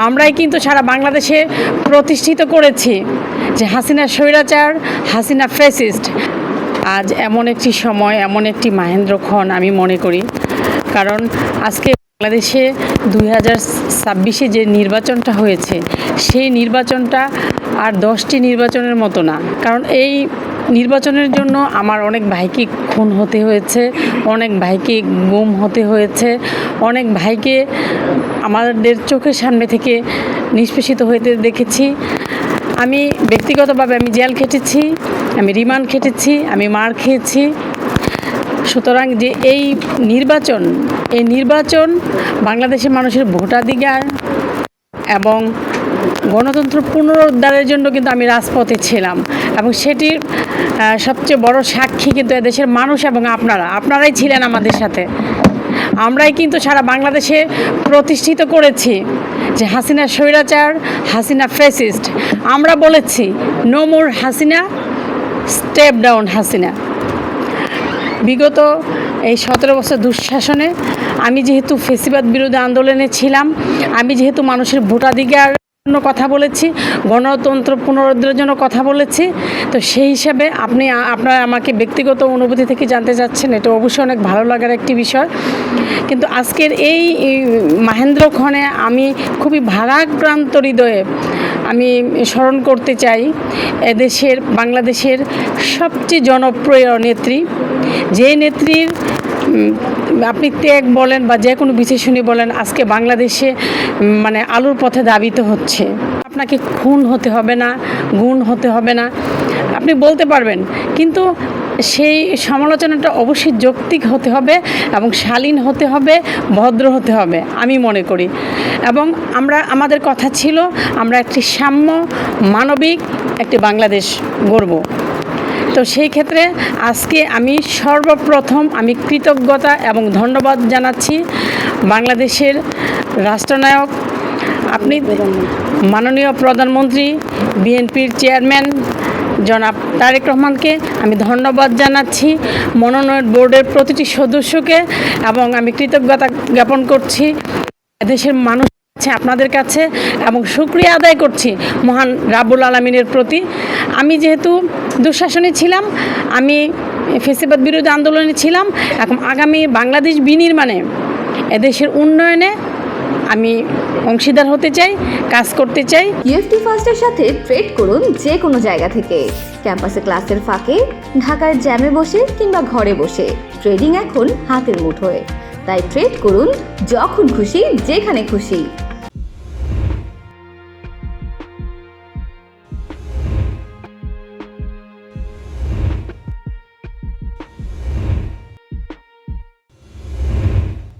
আমরাই কিন্তু সারা বাংলাদেশে প্রতিষ্ঠিত করেছি যে হাসিনা স্বৈরাচার, হাসিনা ফ্যাসিস্ট। আজ এমন একটি সময়, এমন একটি মাহেন্দ্রক্ষণ আমি মনে করি, কারণ আজকে বাংলাদেশে 2026-এ যে নির্বাচনটা হয়েছে, সেই নির্বাচনটা আর 10টি নির্বাচনের মতো না। কারণ এই নির্বাচনের জন্য আমার অনেক ভাইকে খুন হতে হয়েছে, অনেক ভাইকে গুম হতে হয়েছে, অনেক ভাইকে আমাদের চোখের সামনে থেকে নিষ্পেষিত হতে দেখেছি। আমি ব্যক্তিগতভাবে আমি জেল খেটেছি, আমি রিমান্ড খেটেছি, আমি মার খেয়েছি। সুতরাং যে এই নির্বাচন বাংলাদেশের মানুষের ভোটাধিকার এবং গণতন্ত্র পুনরুদ্ধারের জন্য কিন্তু আমি রাজপথে ছিলাম, এবং সেটির সবচেয়ে বড় সাক্ষী কিন্তু এদেশের মানুষ এবং আপনারাই ছিলেন আমাদের সাথে। আমরাই কিন্তু সারা বাংলাদেশে প্রতিষ্ঠিত করেছি যে হাসিনা স্বৈরাচার, হাসিনা ফ্যাসিস্ট। আমরা বলেছি no more Hasina, step down Hasina. বিগত এই 17 বছর দুঃশাসনে আমি যেহেতু ফ্যাসিবাদ বিরোধী আন্দোলনে ছিলাম, আমি যেহেতু মানুষের ভোটাধিকার জন্য কথা বলেছি, গণতন্ত্র পুনরুদ্ধারের জন্য কথা বলেছি, তো সেই হিসাবে আপনারা আমাকে ব্যক্তিগত অনুভূতি থেকে জানতে চাচ্ছেন, এটা অবশ্যই অনেক ভালো লাগার একটি বিষয়। কিন্তু আজকের এই মাহেন্দ্রক্ষণে আমি খুবই ভারাক্রান্ত হৃদয়ে আমি স্মরণ করতে চাই বাংলাদেশের সবচেয়ে জনপ্রিয় নেত্রী, যে নেত্রীর আপনি ত্যাগ বলেন বা যে কোনো বিশেষণী বলেন, আজকে বাংলাদেশে মানে আলোর পথে ধাবিত হচ্ছে। আপনাকে খুন হতে হবে না, গুণ হতে হবে না, আপনি বলতে পারবেন, কিন্তু সেই সমালোচনাটা অবশ্যই যৌক্তিক হতে হবে এবং শালীন হতে হবে, ভদ্র হতে হবে আমি মনে করি। এবং আমাদের কথা ছিল আমরা একটি সাম্য মানবিক একটি বাংলাদেশ গড়ব। তো সেই ক্ষেত্রে আজকে আমি সর্বপ্রথম কৃতজ্ঞতা এবং ধন্যবাদ জানাচ্ছি বাংলাদেশের রাষ্ট্রনায়ক, আপনি মাননীয় প্রধানমন্ত্রী, বিএনপির চেয়ারম্যান জনাব তারেক রহমানকে আমি ধন্যবাদ জানাচ্ছি, মনোনয়ন বোর্ডের প্রতিটি সদস্যকে, এবং আমি কৃতজ্ঞতা জ্ঞাপন করছি দেশের মানুষ আপনাদের কাছে, এবং শুকরিয়া আদায় করছি মহান রাব্বুল আলামিনের প্রতি। আমি যেহেতু দুঃশাসনে ছিলাম, আমি ফ্যাসিবাদ বিরোধী আন্দোলনে ছিলাম, এখন আগামী বাংলাদেশ বিনির্মাণে এদেশের উন্নয়নে আমি অংশীদার হতে চাই, কাজ করতে চাই। ইউএফটি ফার্স্টের সাথে ট্রেড করুন যে কোনো জায়গা থেকে, ক্যাম্পাসে ক্লাসের ফাঁকে, ঢাকার জ্যামে বসে কিংবা ঘরে বসে। ট্রেডিং এখন হাতের মুঠোয়, তাই ট্রেড করুন যখন খুশি, যেখানে খুশি।